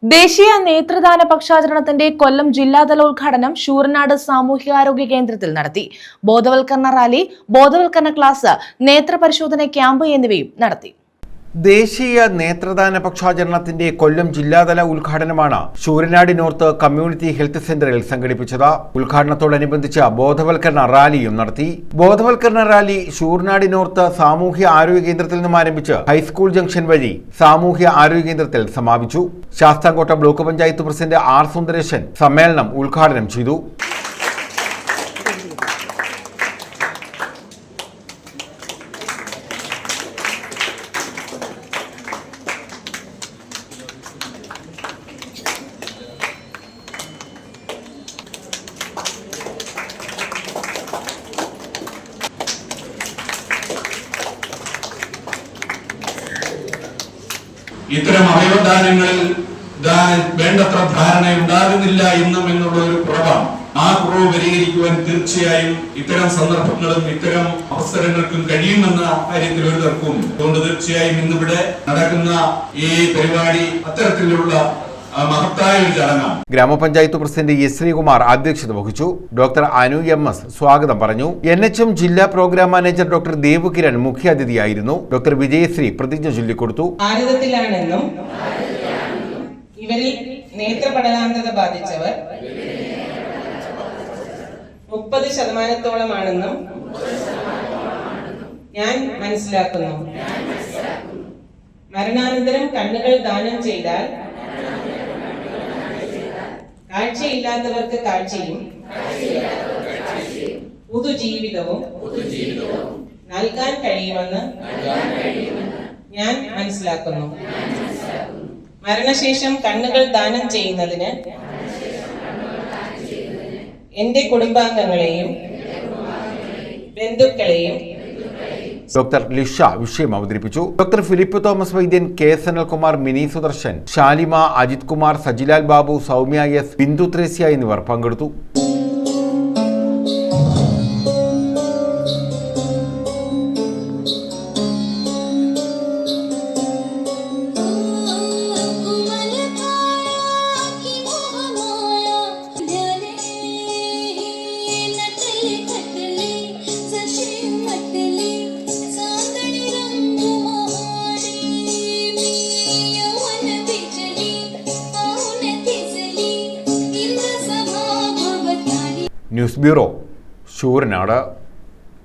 ദേശീയ നേത്രദാന പക്ഷാചരണത്തിന്റെ കൊല്ലം ജില്ലാതല ഉദ്ഘാടനം ശൂരനാട് സാമൂഹികാരോഗ്യ കേന്ദ്രത്തിൽ നടത്തി. ബോധവൽക്കരണ റാലി, ബോധവൽക്കരണ ക്ലാസ്, നേത്രപരിശോധന ക്യാമ്പ് എന്നിവയും നടത്തി. ദേശീയ നേത്രദാന പക്ഷാചരണത്തിന്റെ കൊല്ലം ജില്ലാതല ഉദ്ഘാടനമാണ് ശൂരനാട് നോർത്ത് കമ്മ്യൂണിറ്റി ഹെൽത്ത് സെന്ററിൽ സംഘടിപ്പിച്ചത്. ഉദ്ഘാടനത്തോടനുബന്ധിച്ച് ബോധവൽക്കരണ റാലിയും നടത്തി. ബോധവൽക്കരണ റാലി ശൂരനാട് നോർത്ത് സാമൂഹ്യ ആരോഗ്യ കേന്ദ്രത്തിൽ നിന്നും ആരംഭിച്ച് ഹൈസ്കൂൾ ജംഗ്ഷൻ വഴി സാമൂഹ്യ ആരോഗ്യ കേന്ദ്രത്തിൽ സമാപിച്ചു. Sasthamcotta block panchayat president R Sundaresan സമ്മേളനം ഉദ്ഘാടനം ചെയ്തു. ഇത്തരം അവയവദാനങ്ങളിൽ വേണ്ടത്ര ധാരണ ഉണ്ടാകുന്നില്ല എന്നും എന്നുള്ള ഒരു കുറവാണ്. ആ കുറവ് പരിഹരിക്കുവാൻ തീർച്ചയായും ഇത്തരം സന്ദർഭങ്ങളും ഇത്തരം അവസരങ്ങൾക്കും കഴിയുമെന്ന കാര്യത്തിൽ ഒരു തർക്കവും. അതുകൊണ്ട് തീർച്ചയായും ഇന്നിവിടെ നടക്കുന്ന ഈ പരിപാടി അത്തരത്തിലുള്ള മഹത്തായ ഒരു ചടങ്ങാണ്. ഗ്രാമപഞ്ചായത്ത് പ്രസിഡന്റ് എസ് ശ്രീകുമാർ അധ്യക്ഷത വഹിച്ചു. ഡോക്ടർ അനു എം.എസ് സ്വാഗതം പറഞ്ഞു. NHM ജില്ലാ programme manager doctor Devu Kiran മുഖ്യാതിഥിയായിരുന്നു. ഡോക്ടർ വിജയശ്രീ പ്രതിജ്ഞ ചൊല്ലിക്കൊടുത്തു. ഭാരതത്തിലാണെന്നും ഇവരിൽ നേത്രപടലാന്തത ബാധിച്ചവർ 30% ഞാൻ മനസ്സിലാക്കുന്നു. മരണാനന്തരം കണ്ണുകൾ ദാനം ചെയ്താൽ കാഴ്ചയില്ലാത്തവർക്ക് കാഴ്ചയും പുതുജീവിതവും നൽകാൻ കഴിയുമെന്ന് ഞാൻ മനസ്സിലാക്കുന്നു. മരണശേഷം കണ്ണുകൾ ദാനം ചെയ്യുന്നതിന് എന്റെ കുടുംബാംഗങ്ങളെയും ബന്ധുക്കളെയും ഡോക്ടർ ലിഷ വിഷയം അവതരിപ്പിച്ചു. Doctor Philip Thomas Vaidyan, K Sanalkumar, Mini Sudarshan, Shalima, Ajith Kumar, Sajilal Babu, Soumya S, Bindu Thresia എന്നിവർ പങ്കെടുത്തു. News bureau, Sooranad.